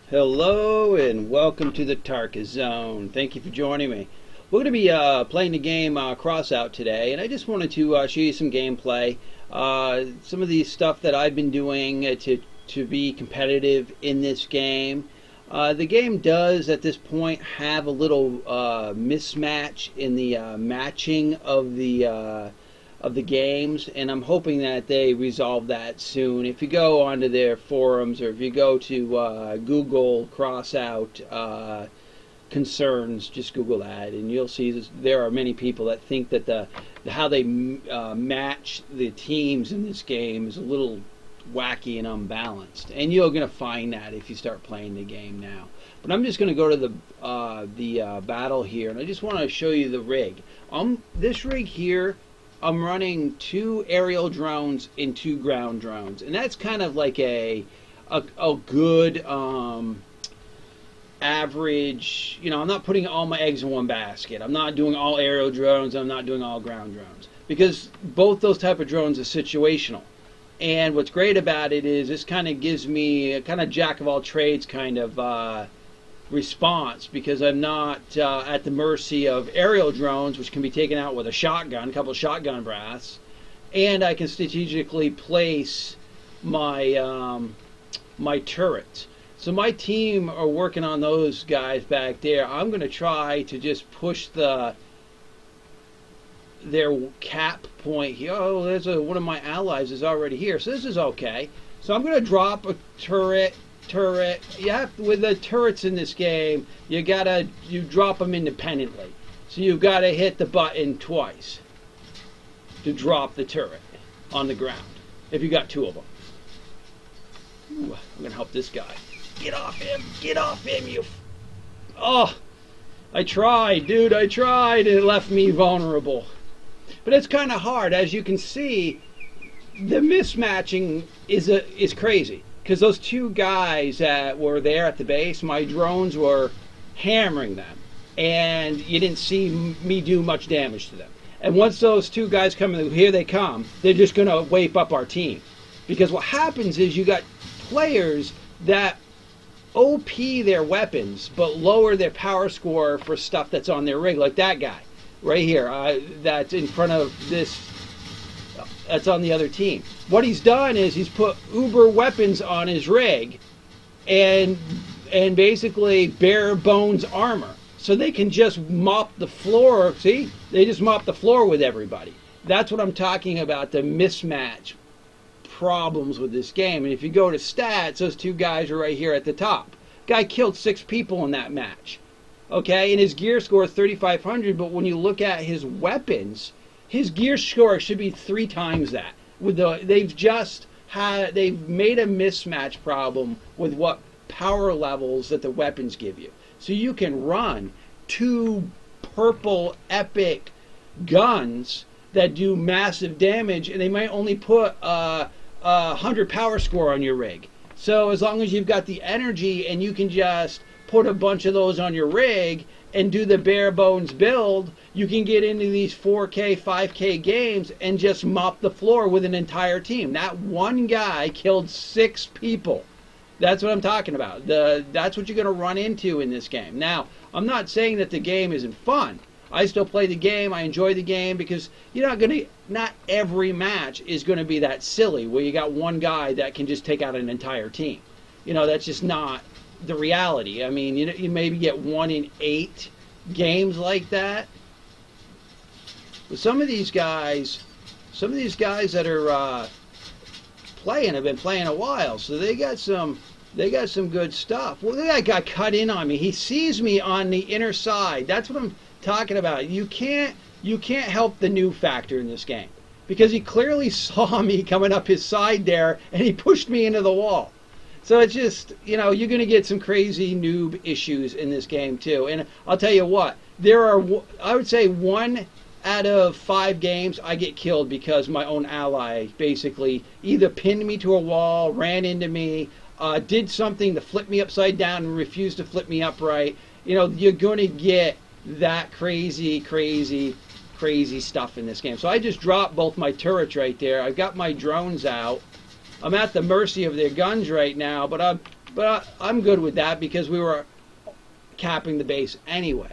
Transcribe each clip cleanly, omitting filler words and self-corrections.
Hello and welcome to the Tarkis Zone. Thank you for joining me. We're going to be playing the game Crossout today, and I just wanted to show you some gameplay, some of the stuff that I've been doing to be competitive in this game. The game does at this point have a little mismatch in the matching of the games, and I'm hoping that they resolve that soon. If you go onto their forums or if you go to Google Crossout concerns, just Google that, and you'll see there are many people that think that how they match the teams in this game is a little wacky and unbalanced, and you're going to find that if you start playing the game now. But I'm just going to go to the battle here, and I just want to show you the rig. This rig here, I'm running 2 aerial drones and 2 ground drones, and that's kind of like a good average. You know, I'm not putting all my eggs in one basket. I'm not doing all aerial drones. I'm not doing all ground drones, because both those type of drones are situational. And what's great about it is this kind of gives me a kind of jack of all trades kind of response, because I'm not at the mercy of aerial drones, which can be taken out with a shotgun, a couple of shotgun blasts, and I can strategically place my my turrets. So my team are working on those guys back there. I'm going to try to just push their cap point here. Oh, there's one of my allies is already here, so this is okay. So I'm going to drop a turret. You have with the turrets in this game, you drop them independently. So you've got to hit the button twice to drop the turret on the ground if you got 2 of them. Ooh, I'm gonna help this guy. Get off him! Get off him! Oh, I tried, dude. I tried, and it left me vulnerable. But it's kind of hard, as you can see. The mismatching is crazy. Because those 2 guys that were there at the base, my drones were hammering them, and you didn't see me do much damage to them. And once those 2 guys come in, here they come, they're just going to wipe up our team. Because what happens is you got players that OP their weapons, but lower their power score for stuff that's on their rig, like that guy right here, that's in front of this. That's on the other team. What he's done is he's put uber weapons on his rig and basically bare bones armor. So they can just mop the floor. See? They just mop the floor with everybody. That's what I'm talking about, the mismatch problems with this game. And if you go to stats, those 2 guys are right here at the top. Guy killed 6 people in that match. Okay? And his gear score is 3,500, but when you look at his weapons, his gear score should be 3 times that. They've made a mismatch problem with what power levels that the weapons give you. So you can run 2 purple epic guns that do massive damage, and they might only put a 100 power score on your rig. So as long as you've got the energy and you can just put a bunch of those on your rig and do the bare bones build, you can get into these 4K, 5K games and just mop the floor with an entire team. That one guy killed 6 people. That's what I'm talking about. That's what you're going to run into in this game. Now, I'm not saying that the game isn't fun. I still play the game. I enjoy the game, because not every match is going to be that silly where you got one guy that can just take out an entire team. You know, that's just not the reality. I mean, you maybe get 1 in 8 games like that. But some of these guys that are playing have been playing a while, so they got some good stuff. Well, that guy cut in on me. He sees me on the inner side. That's what I'm talking about. You can't help the noob factor in this game, because he clearly saw me coming up his side there, and he pushed me into the wall. So it's just, you're going to get some crazy noob issues in this game too. And I'll tell you what, there are, I would say 1 out of 5 games I get killed because my own ally basically either pinned me to a wall, ran into me, did something to flip me upside down and refused to flip me upright. You're going to get that crazy stuff in this game. So I just dropped both my turrets right there. I've got my drones out. I'm at the mercy of their guns right now, but I'm But I'm good with that because we were capping the base anyway.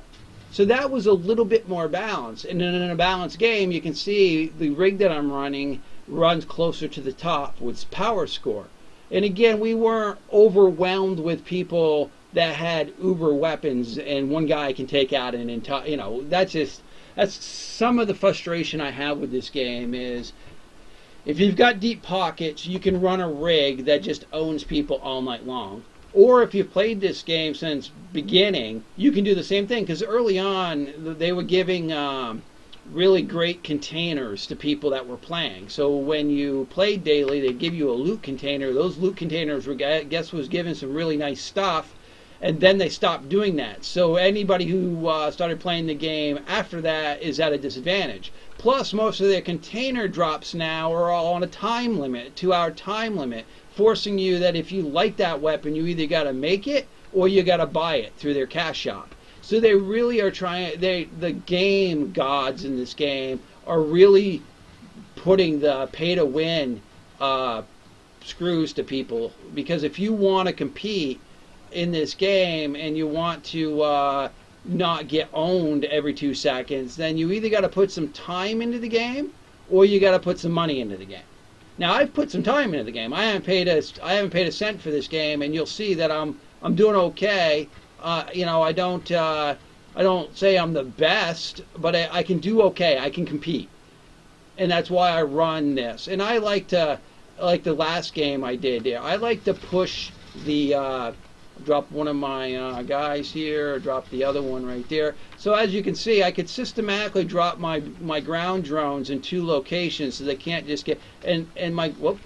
So that was a little bit more balanced. And in a balanced game, you can see the rig that I'm running runs closer to the top with power score. And again, we weren't overwhelmed with people that had uber weapons and one guy can take out an entire, that's some of the frustration I have with this game is if you've got deep pockets, you can run a rig that just owns people all night long. Or if you've played this game since beginning, you can do the same thing because early on they were giving really great containers to people that were playing. So when you played daily, they'd give you a loot container. Those loot containers were, I guess, was given some really nice stuff, and then they stopped doing that. So anybody who started playing the game after that is at a disadvantage. Plus, most of their container drops now are all on a time limit, 2-hour time limit, forcing you that if you like that weapon, you either got to make it or you got to buy it through their cash shop. So they really are trying, the game gods in this game are really putting the pay-to-win screws to people. Because if you want to compete in this game and you want to not get owned every 2 seconds, then you either got to put some time into the game or you got to put some money into the game. Now, I've put some time into the game. I haven't paid a cent for this game, and you'll see that I'm doing okay. I don't say I'm the best, but I can do okay. I can compete, and that's why I run this. And I like the last game I did there. I like to push the drop one of my guys here, drop the other one right there. So as you can see, I could systematically drop my ground drones in 2 locations so they can't just get and my whoop,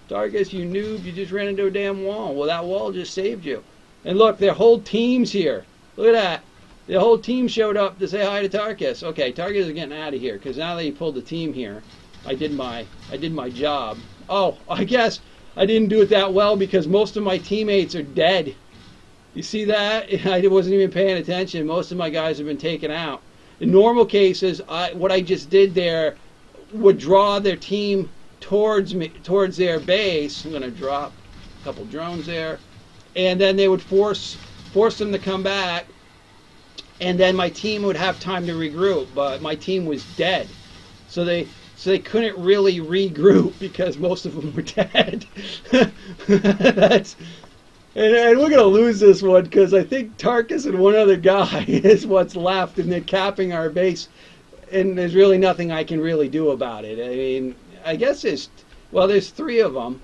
Tarkis, you noob, you just ran into a damn wall. Well, that wall just saved you. And look, their whole team's here. Look at that. The whole team showed up to say hi to Tarkis. Okay, Tarkis is getting out of here because now that he pulled the team here, I did my job. Oh, I guess I didn't do it that well because most of my teammates are dead. You see that? I wasn't even paying attention. Most of my guys have been taken out. In normal cases, what I just did there would draw their team towards me, towards their base. I'm going to drop a couple drones there. And then they would force them to come back, and then my team would have time to regroup. But my team was dead, so they couldn't really regroup because most of them were dead. And we're gonna lose this one because I think Tarkis and one other guy is what's left, and they're capping our base, and there's really nothing I can really do about it. I mean, I guess there's 3 of them.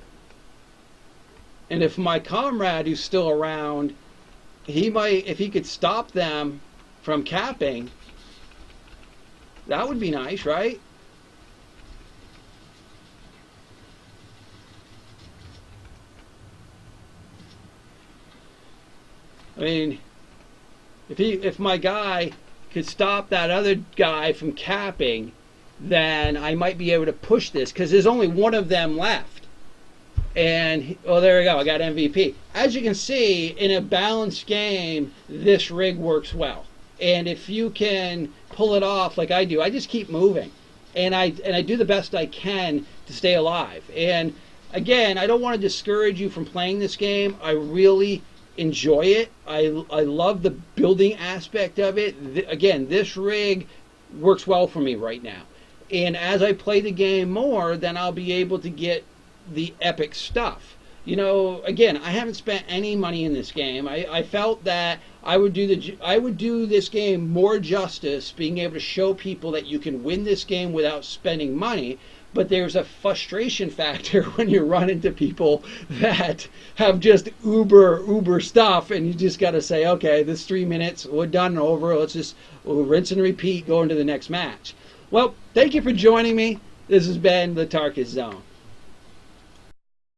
And if my comrade who's still around, if he could stop them from capping, that would be nice, right? I mean, if my guy could stop that other guy from capping, then I might be able to push this because there's only one of them left. And, there we go, I got MVP. As you can see, in a balanced game, this rig works well. And if you can pull it off like I do, I just keep moving. And I do the best I can to stay alive. And, again, I don't want to discourage you from playing this game. I really enjoy it. I love the building aspect of it. Again, this rig works well for me right now. And as I play the game more, then I'll be able to get the epic stuff. Again, I haven't spent any money in this game. I felt that I would do this game more justice, being able to show people that you can win this game without spending money. But there's a frustration factor when you run into people that have just uber stuff, and you just got to say, okay, this 3 minutes, we're done and over. We'll rinse and repeat, go into the next match. Well, thank you for joining me. This has been the Tarkis Zone.